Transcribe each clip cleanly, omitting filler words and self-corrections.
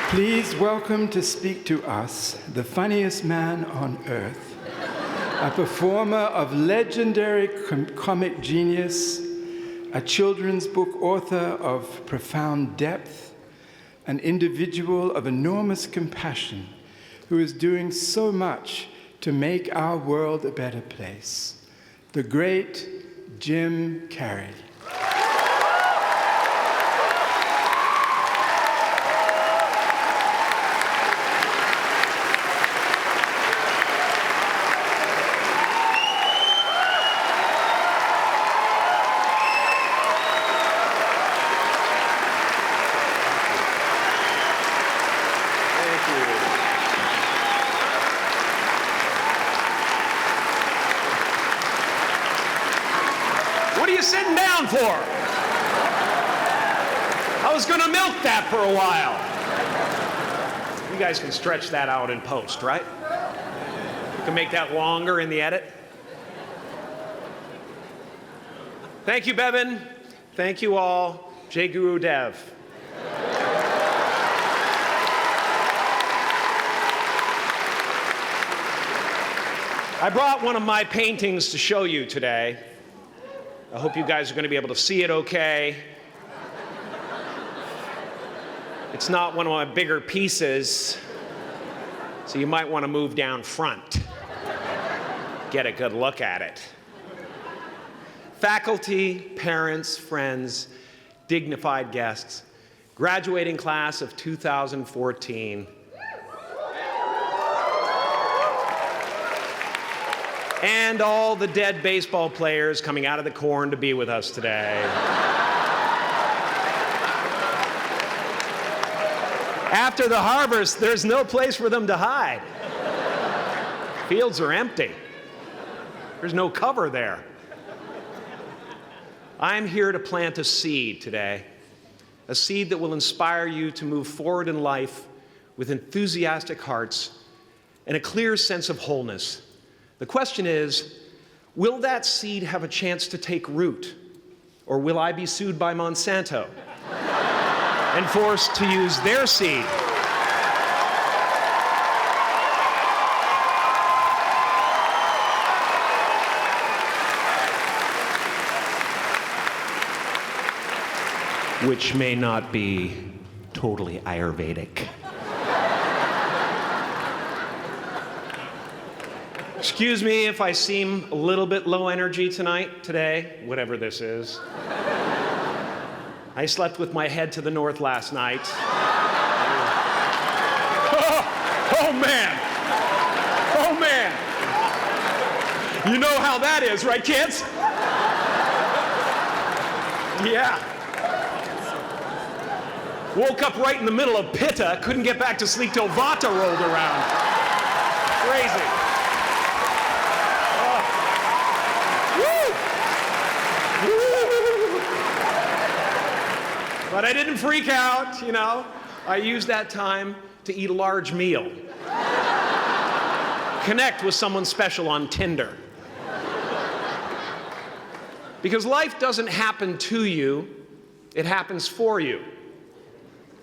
Please welcome to speak to us the funniest man on earth, a performer of legendary comic genius, a children's book author of profound depth, an individual of enormous compassion who is doing so much to make our world a better place, the great Jim Carrey. Sitting down for? I was going to milk that for a while. You guys can stretch that out in post, right? You can make that longer in the edit. Thank you, Bevan. Thank you all. Jai Guru Dev. I brought one of my paintings to show you today. I hope you guys are going to be able to see it okay. It's not one of my bigger pieces, so you might want to move down front. Get a good look at it. Faculty, parents, friends, dignified guests, graduating class of 2014. And all the dead baseball players coming out of the corn to be with us today. After the harvest, there's no place for them to hide. Fields are empty. There's no cover there. I'm here to plant a seed today, a seed that will inspire you to move forward in life with enthusiastic hearts and a clear sense of wholeness. The question is, will that seed have a chance to take root? Or will I be sued by Monsanto and forced to use their seed? Which may not be totally Ayurvedic. Excuse me if I seem a little bit low energy today, whatever this is. I slept with my head to the north last night. Oh man! Oh man! You know how that is, right, kids? Yeah. Woke up right in the middle of Pitta, couldn't get back to sleep till Vata rolled around. Crazy. But I didn't freak out, you know. I used that time to eat a large meal. Connect with someone special on Tinder. Because life doesn't happen to you, it happens for you.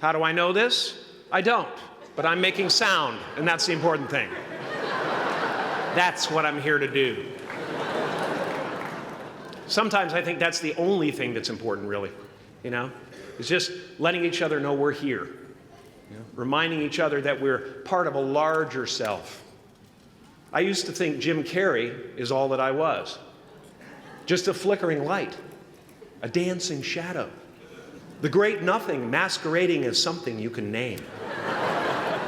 How do I know this? I don't, but I'm making sound, and that's the important thing. That's what I'm here to do. Sometimes I think that's the only thing that's important, really, you know? It's just letting each other know we're here, you know? Reminding each other that we're part of a larger self. I used to think Jim Carrey is all that I was. Just a flickering light, a dancing shadow, the great nothing masquerading as something you can name.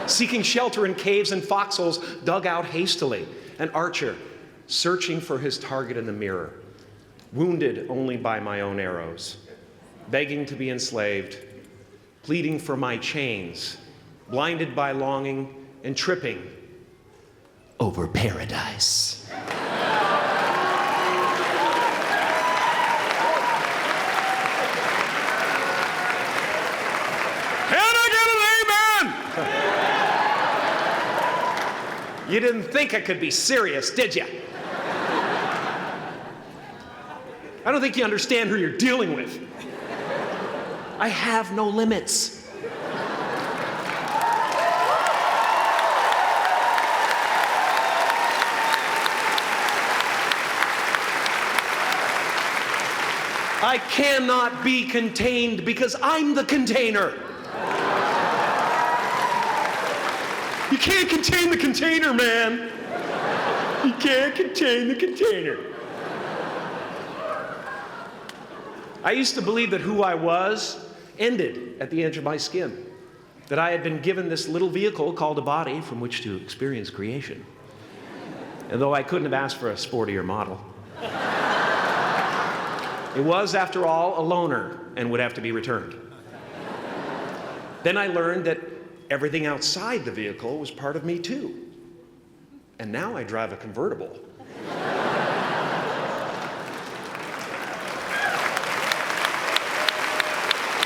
Seeking shelter in caves and foxholes dug out hastily, an archer searching for his target in the mirror, wounded only by my own arrows, begging to be enslaved, pleading for my chains, blinded by longing and tripping over paradise. Can I get an amen? You didn't think I could be serious, did you? I don't think you understand who you're dealing with. I have no limits. I cannot be contained because I'm the container. You can't contain the container, man. You can't contain the container. I used to believe that who I was ended at the edge of my skin, that I had been given this little vehicle called a body from which to experience creation. And though I couldn't have asked for a sportier model, it was, after all, a loaner and would have to be returned. Then I learned that everything outside the vehicle was part of me too. And now I drive a convertible.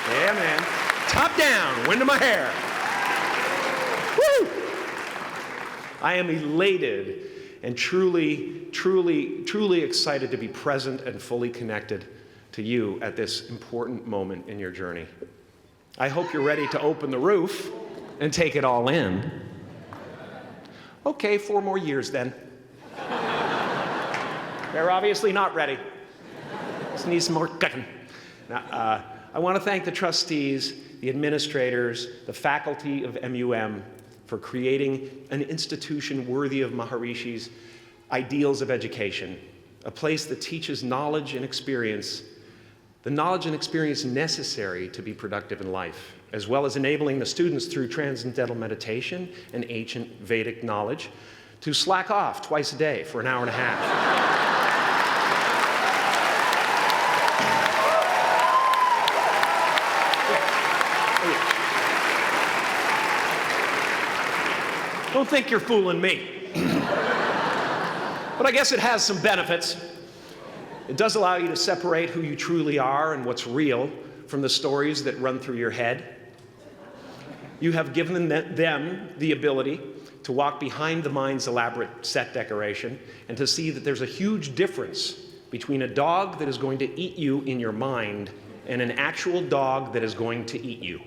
Yeah, man. Top down, wind in my hair. Woo! I am elated and truly, truly, truly excited to be present and fully connected to you at this important moment in your journey. I hope you're ready to open the roof and take it all in. Okay, 4 more years then. They're obviously not ready. Just need some more cooking. Now, I want to thank the trustees, the administrators, the faculty of MUM for creating an institution worthy of Maharishi's ideals of education, a place that teaches knowledge and experience, the knowledge and experience necessary to be productive in life, as well as enabling the students through transcendental meditation and ancient Vedic knowledge to slack off twice a day for an hour and a half. Don't think you're fooling me. But I guess it has some benefits. It does allow you to separate who you truly are and what's real from the stories that run through your head. You have given them the ability to walk behind the mind's elaborate set decoration and to see that there's a huge difference between a dog that is going to eat you in your mind and an actual dog that is going to eat you.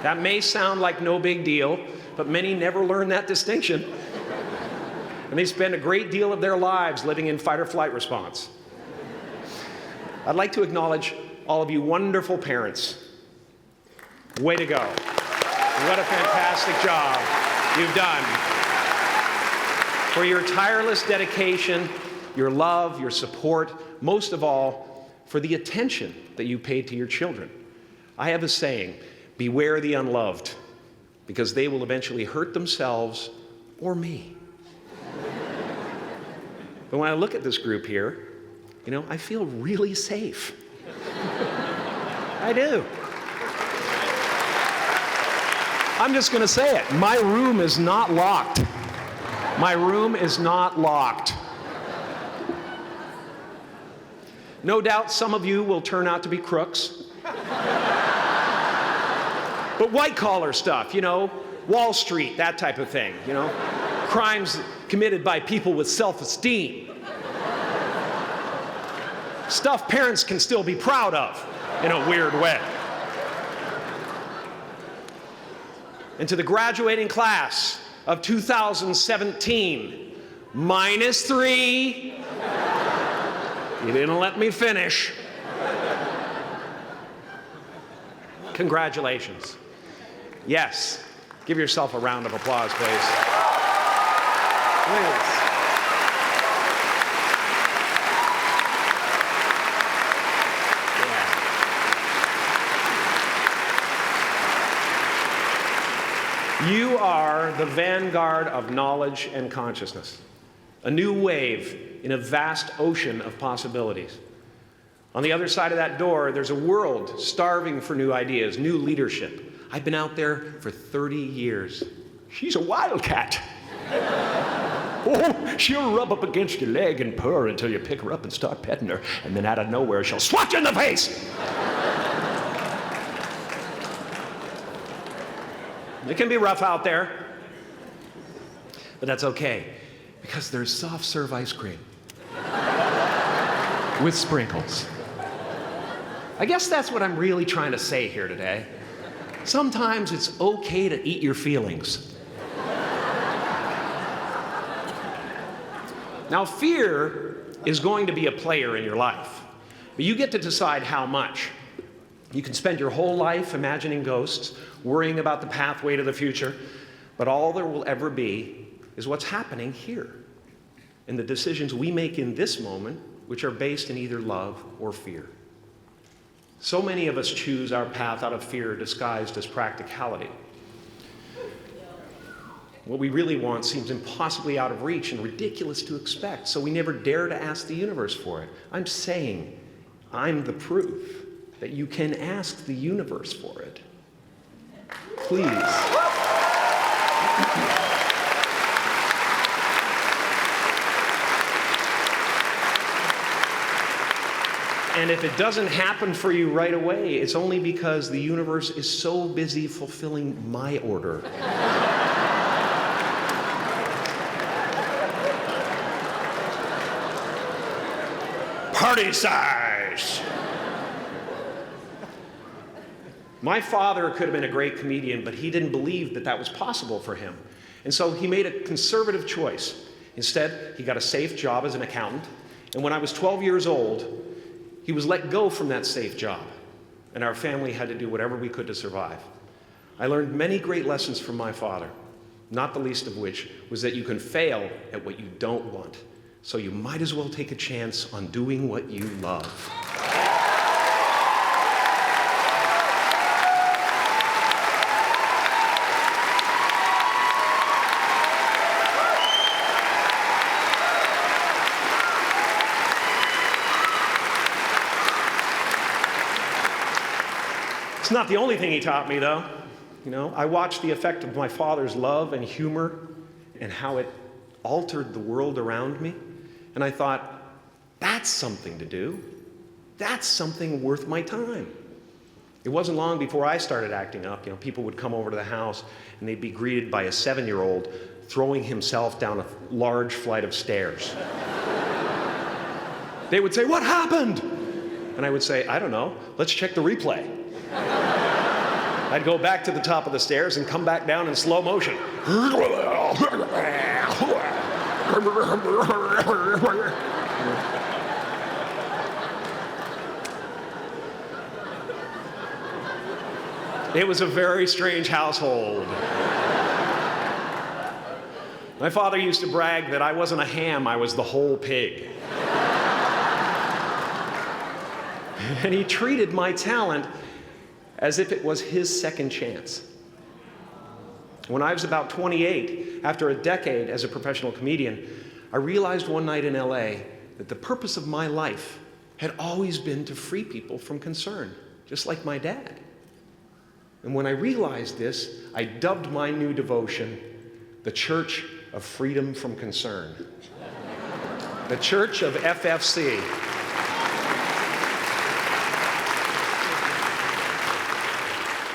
That may sound like no big deal, but many never learn that distinction. And they spend a great deal of their lives living in fight or flight response. I'd like to acknowledge all of you wonderful parents. Way to go. What a fantastic job you've done. For your tireless dedication, your love, your support, most of all, for the attention that you paid to your children. I have a saying, beware the unloved, because they will eventually hurt themselves or me. But when I look at this group here, I feel really safe. I do. I'm just going to say it. My room is not locked. My room is not locked. No doubt some of you will turn out to be crooks. But white-collar stuff, Wall Street, that type of thing, Crimes committed by people with self-esteem. Stuff parents can still be proud of in a weird way. And to the graduating class of 2017, -3. You didn't let me finish. Congratulations. Yes, give yourself a round of applause, please. Please. Yeah. You are the vanguard of knowledge and consciousness, a new wave in a vast ocean of possibilities. On the other side of that door, there's a world starving for new ideas, new leadership. I've been out there for 30 years. She's a wildcat. Oh, she'll rub up against your leg and purr until you pick her up and start petting her, and then out of nowhere, she'll swat you in the face. It can be rough out there, but that's okay, because there's soft serve ice cream with sprinkles. I guess that's what I'm really trying to say here today. Sometimes it's okay to eat your feelings. Now, fear is going to be a player in your life, but you get to decide how much. You can spend your whole life imagining ghosts, worrying about the pathway to the future, but all there will ever be is what's happening here, and the decisions we make in this moment, which are based in either love or fear. So many of us choose our path out of fear disguised as practicality. What we really want seems impossibly out of reach and ridiculous to expect, so we never dare to ask the universe for it. I'm saying I'm the proof that you can ask the universe for it. Please. And if it doesn't happen for you right away, it's only because the universe is so busy fulfilling my order. Party size! My father could have been a great comedian, but he didn't believe that that was possible for him. And so he made a conservative choice. Instead, he got a safe job as an accountant. And when I was 12 years old, he was let go from that safe job. And our family had to do whatever we could to survive. I learned many great lessons from my father, not the least of which was that you can fail at what you don't want. So you might as well take a chance on doing what you love. It's not the only thing he taught me, though. You know, I watched the effect of my father's love and humor and how it altered the world around me. And I thought, that's something to do. That's something worth my time. It wasn't long before I started acting up. You know, people would come over to the house and they'd be greeted by a 7-year-old throwing himself down a large flight of stairs. They would say, "What happened?" And I would say, "I don't know. Let's check the replay." I'd go back to the top of the stairs and come back down in slow motion. It was a very strange household. My father used to brag that I wasn't a ham, I was the whole pig. And he treated my talent as if it was his second chance. When I was about 28, after a decade as a professional comedian, I realized one night in LA that the purpose of my life had always been to free people from concern, just like my dad. And when I realized this, I dubbed my new devotion the Church of Freedom from Concern. The Church of FFC.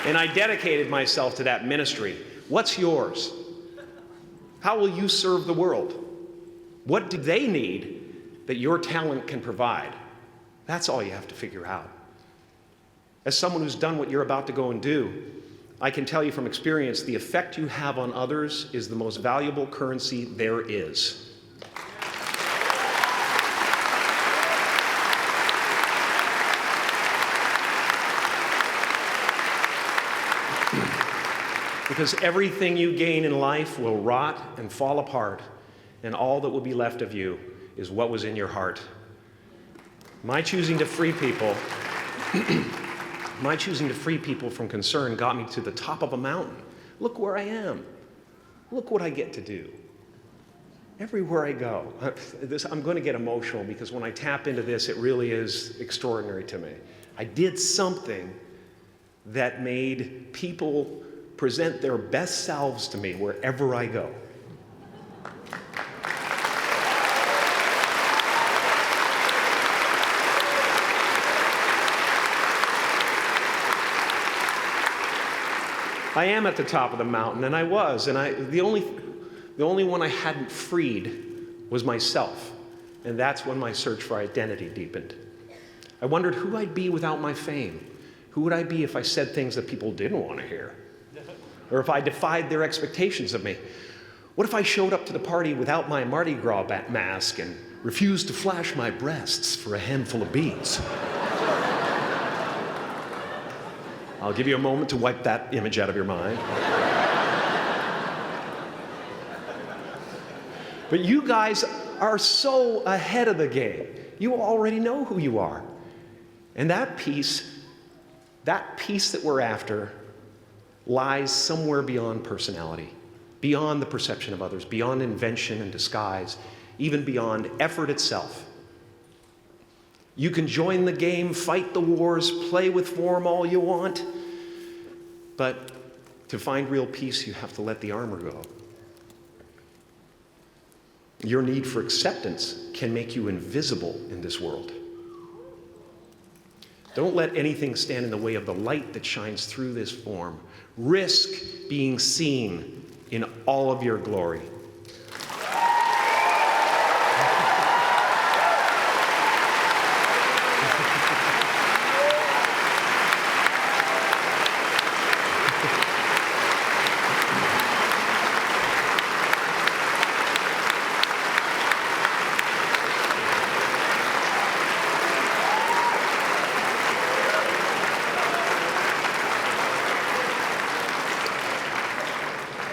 And I dedicated myself to that ministry. What's yours? How will you serve the world? What do they need that your talent can provide? That's all you have to figure out. As someone who's done what you're about to go and do, I can tell you from experience, the effect you have on others is the most valuable currency there is. Because everything you gain in life will rot and fall apart, and all that will be left of you is what was in your heart. My choosing to free people from concern got me to the top of a mountain. Look where I am. Look what I get to do. Everywhere I go. I'm going to get emotional because when I tap into this, it really is extraordinary to me. I did something that made people present their best selves to me wherever I go. I am at the top of the mountain, and I was, and the only one I hadn't freed was myself, and that's when my search for identity deepened. I wondered who I'd be without my fame. Who would I be if I said things that people didn't want to hear? Or if I defied their expectations of me? What if I showed up to the party without my Mardi Gras mask and refused to flash my breasts for a handful of beads? I'll give you a moment to wipe that image out of your mind. But you guys are so ahead of the game. You already know who you are. And that peace that we're after lies somewhere beyond personality, beyond the perception of others, beyond invention and disguise, even beyond effort itself. You can join the game, fight the wars, play with form all you want, but to find real peace, you have to let the armor go. Your need for acceptance can make you invisible in this world. Don't let anything stand in the way of the light that shines through this form. Risk being seen in all of your glory.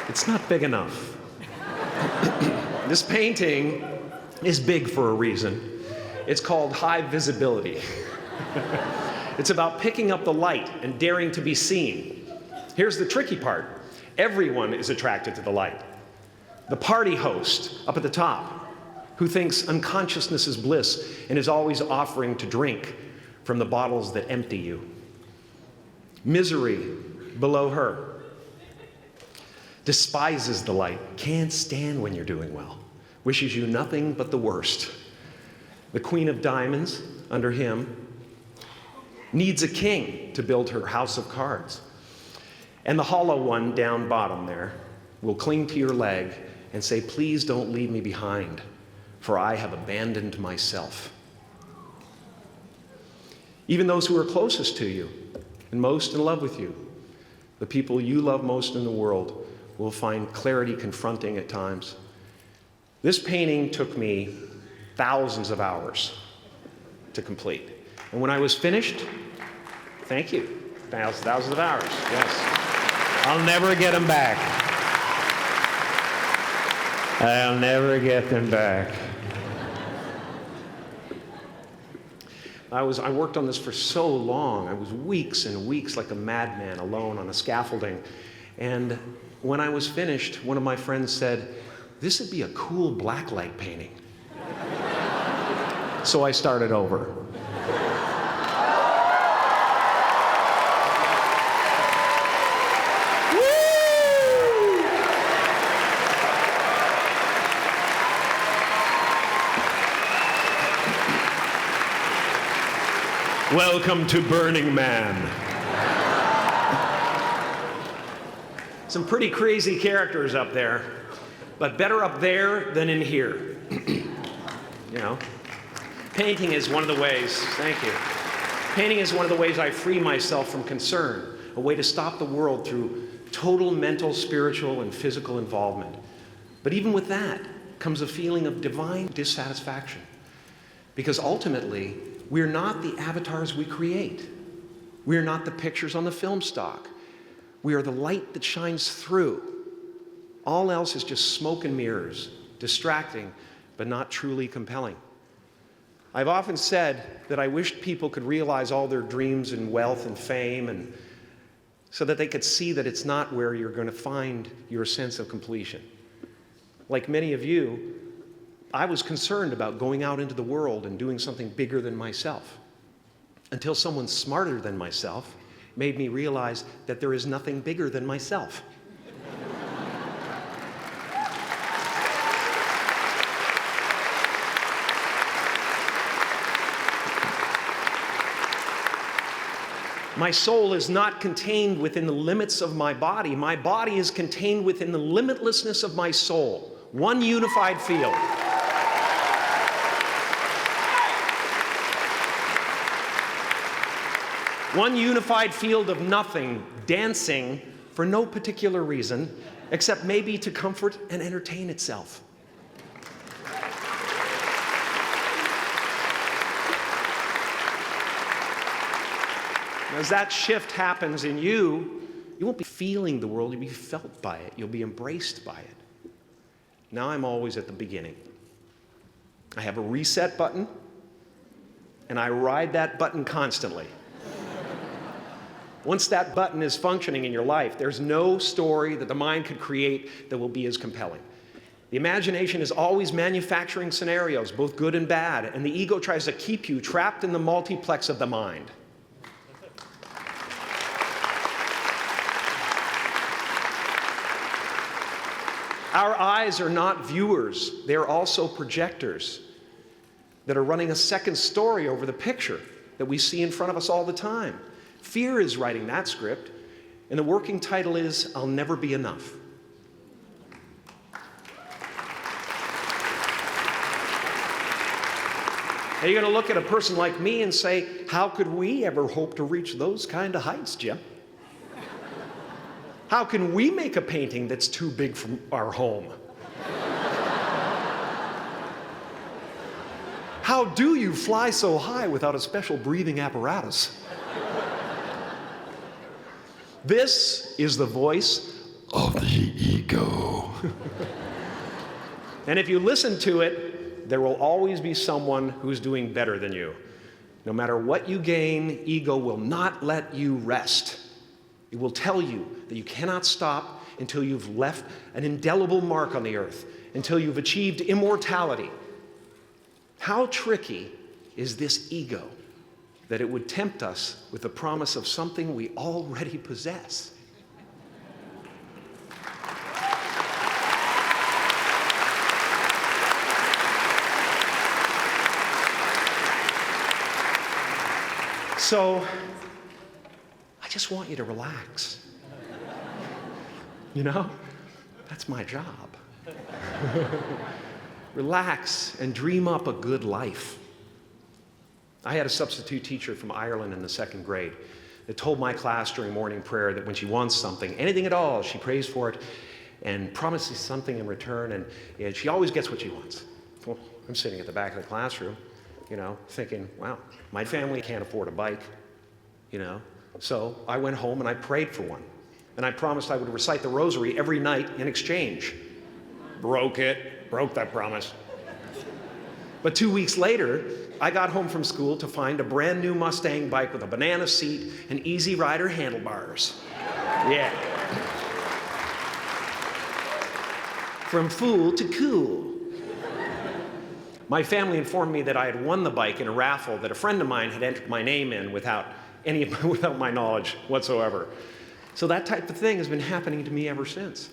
It's not big enough. This painting is big for a reason. It's called High Visibility. It's about picking up the light and daring to be seen. Here's the tricky part. Everyone is attracted to the light. The party host up at the top, who thinks unconsciousness is bliss and is always offering to drink from the bottles that empty you. Misery below her. Despises the light, can't stand when you're doing well, wishes you nothing but the worst. The Queen of Diamonds, under him, needs a king to build her house of cards. And the hollow one down bottom there will cling to your leg and say, please don't leave me behind, for I have abandoned myself. Even those who are closest to you and most in love with you, the people you love most in the world, will find clarity confronting at times. This painting took me thousands of hours to complete. And when I was finished, thank you, thousands of hours, yes. I'll never get them back. I'll never get them back. I worked on this for so long. I was weeks and weeks like a madman alone on a scaffolding. And when I was finished, one of my friends said, this would be a cool blacklight painting. So I started over. Welcome to Burning Man. Some pretty crazy characters up there, but better up there than in here. You know, painting is one of the ways, thank you. Painting is one of the ways I free myself from concern, a way to stop the world through total mental, spiritual, and physical involvement. But even with that comes a feeling of divine dissatisfaction, because ultimately, we're not the avatars we create. We're not the pictures on the film stock. We are the light that shines through. All else is just smoke and mirrors, distracting, but not truly compelling. I've often said that I wished people could realize all their dreams and wealth and fame, and so that they could see that it's not where you're going to find your sense of completion. Like many of you, I was concerned about going out into the world and doing something bigger than myself, until someone smarter than myself made me realize that there is nothing bigger than myself. My soul is not contained within the limits of my body. My body is contained within the limitlessness of my soul. One unified field. One unified field of nothing, dancing for no particular reason, except maybe to comfort and entertain itself. As that shift happens in you, you won't be feeling the world, you'll be felt by it. You'll be embraced by it. Now I'm always at the beginning. I have a reset button, and I ride that button constantly. Once that button is functioning in your life, there's no story that the mind could create that will be as compelling. The imagination is always manufacturing scenarios, both good and bad, and the ego tries to keep you trapped in the multiplex of the mind. Our eyes are not viewers, they're also projectors that are running a second story over the picture that we see in front of us all the time. Fear is writing that script, and the working title is, I'll Never Be Enough. Now you're going to look at a person like me and say, how could we ever hope to reach those kind of heights, Jim? How can we make a painting that's too big for our home? How do you fly so high without a special breathing apparatus? This is the voice of the ego. And if you listen to it, there will always be someone who's doing better than you. No matter what you gain, ego will not let you rest. It will tell you that you cannot stop until you've left an indelible mark on the earth, until you've achieved immortality. How tricky is this ego that it would tempt us with the promise of something we already possess? So, I just want you to relax. You know, that's my job. Relax and dream up a good life. I had a substitute teacher from Ireland in the second grade that told my class during morning prayer that when she wants something, anything at all, she prays for it and promises something in return, and she always gets what she wants. Well, I'm sitting at the back of the classroom, you know, thinking, wow, my family can't afford a bike, you know. So I went home and I prayed for one. And I promised I would recite the rosary every night in exchange. Broke that promise. But 2 weeks later, I got home from school to find a brand new Mustang bike with a banana seat and Easy Rider handlebars. Yeah. From fool to cool. My family informed me that I had won the bike in a raffle that a friend of mine had entered my name in without my knowledge whatsoever. So that type of thing has been happening to me ever since.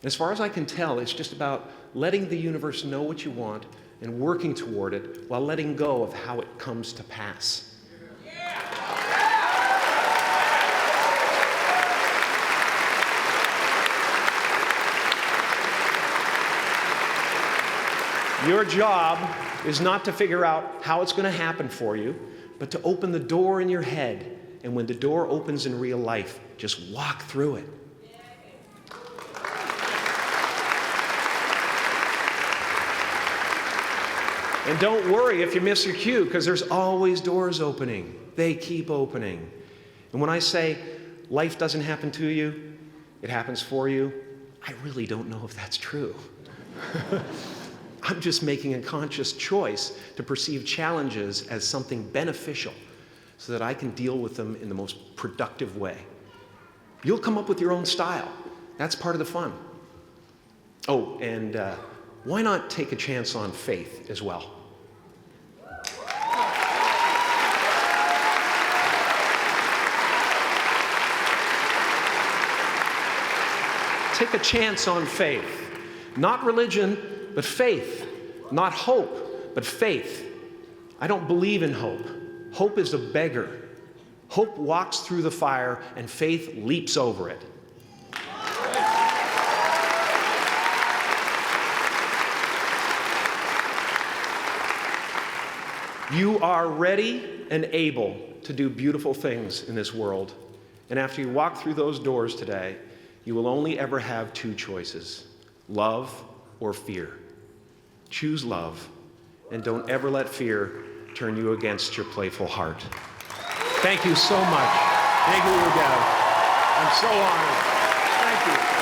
And as far as I can tell, it's just about letting the universe know what you want and working toward it while letting go of how it comes to pass. Your job is not to figure out how it's going to happen for you, but to open the door in your head. And when the door opens in real life, just walk through it. And don't worry if you miss your cue, because there's always doors opening. They keep opening. And when I say life doesn't happen to you, it happens for you, I really don't know if that's true. I'm just making a conscious choice to perceive challenges as something beneficial so that I can deal with them in the most productive way. You'll come up with your own style. That's part of the fun. Oh, and why not take a chance on faith as well? Take a chance on faith. Not religion, but faith. Not hope, but faith. I don't believe in hope. Hope is a beggar. Hope walks through the fire, and faith leaps over it. You are ready and able to do beautiful things in this world. And after you walk through those doors today, You will only ever have two choices, love or fear. Choose love, and don't ever let fear turn you against your playful heart. Thank you so much. Thank you, Dad. I'm so honored. Thank you.